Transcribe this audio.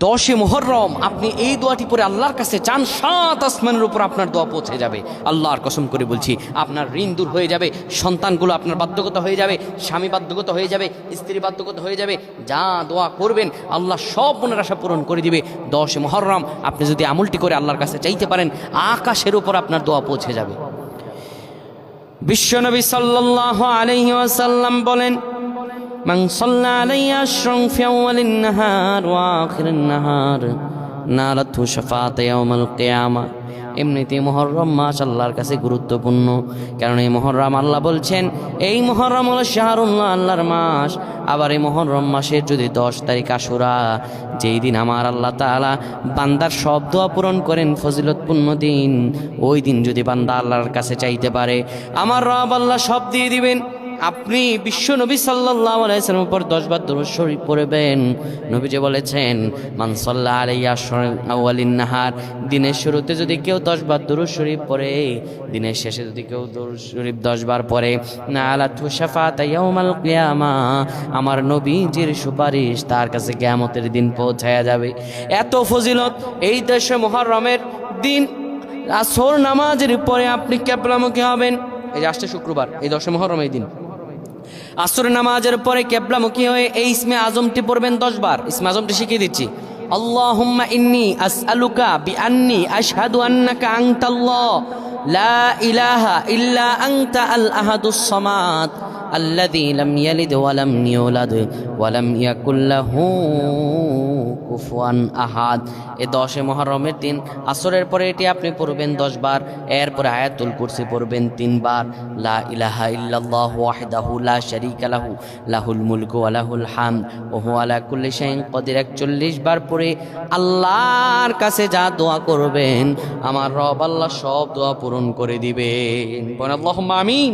10 মুহররম আপনি এই দোয়াটি পরে আল্লাহর কাছে চান, 7 আসমানের উপর আপনার দোয়া পৌঁছে যাবে। আল্লাহর কসম করে বলছি, আপনার ঋণ দূর হয়ে যাবে, সন্তানগুলো আপনার বাধ্যগত হয়ে যাবে, স্বামী বাধ্যগত হয়ে যাবে, স্ত্রী বাধ্যগত হয়ে যাবে। যা দোয়া করবেন আল্লাহ সব মনের আশা পূরণ করে দিবে। 10 মুহররম আপনি যদি আমলটি করে আল্লাহর কাছে চাইতে পারেন, আকাশের উপর আপনার দোয়া পৌঁছে যাবে। বিশ্বনবী সাল্লাল্লাহু আলাইহি ওয়াসাল্লাম বলেন, মান সাল্লা আলাইয়া আশরান ফি আউয়ালিন নাহার ওয়া আখিরিন নাহার নালাতহু শাফাআত ইয়াউমাল কিয়ামা। এমনিতে মুহররম মাস আল্লাহর কাছে গুরুত্বপূর্ণ, কারণ এই মুহররম আল্লাহ বলছেন এই মুহররম হলো শাহরুল্লাহ, আল্লাহর মাস। আবার এই মুহররম মাসের যদি 10 তারিখ আশুরা, যেই দিন আমার আল্লাহ তাআলা বান্দার সব দোয়া পূরণ করেন, ফজিলতপূর্ণ দিন, ওই দিন যদি বান্দা আল্লাহর কাছে চাইতে পারে, আমার রব আল্লাহ সব দিয়ে দিবেন। আপনি বিশ্ব নবী সাল্লাল্লাহু আলাইহি ওয়াসাল্লামের উপর 10 বার দরুদ শরীফ পড়বেন। নবীজি বলেছেন, মান সাল্লা আলাইয়া আউয়ালিন নাহার, দিনের শুরুতে যদি কেউ 10 বার দরুদ শরীফ পড়ে, দিনের শেষে যদি কেউ দরুদ শরীফ 10 বার পড়ে, নালাতহু শাফাআত ইয়াউমাল কিয়ামা, আমার নবীজির সুপারিশ তার কাছে কিয়ামতের দিন পৌঁছায়া যাবে। এত ফজিলত এই 10 মুহররমের দিন। আসর নামাজের পরে আপনি কিবলামুখী হবেন। এই যে আসছে শুক্রবার, এই 10 মুহররম এই দিন আসর নামাজের পরে কিবলামুখী হয়ে এই ইসমে আজমটি পড়বেন 10 বার। ইসমে আজমটি শিখিয়ে দিচ্ছি। আল্লাহুম্মা ইন্নী আসআলুকা বিআন্নী আশহাদু আন্নাকা আনতাল্লাহ লা ইলাহা ইল্লা আনতা আল আহাদুস সামাদ আল্লাযী লাম ইয়ালিদ ওয়া লাম ইউলাদ ওয়া লাম ইয়াকুল লাহু কুফুয়ান আহাদ। এই 10 মুহররমের দিন আসরের পরে এটি আপনি পড়বেন 10 বার। এরপরে আয়াতুল কুরসি পড়বেন 3 বার। লা ইলাহা ইল্লাল্লাহু ওয়াহদাহু লা শারীকা লাহু লাহুল মুলকু ওয়া লাহুল হামদ ওয়া হুয়া আলা কুল্লি শাইইন কাদির 41 বার পরে আল্লাহর কাছে যা দোয়া করবেন, আমার রব আল্লাহ সব দোয়া পূরণ করে দিবেন। বলেন আল্লাহুম্মা আমিন।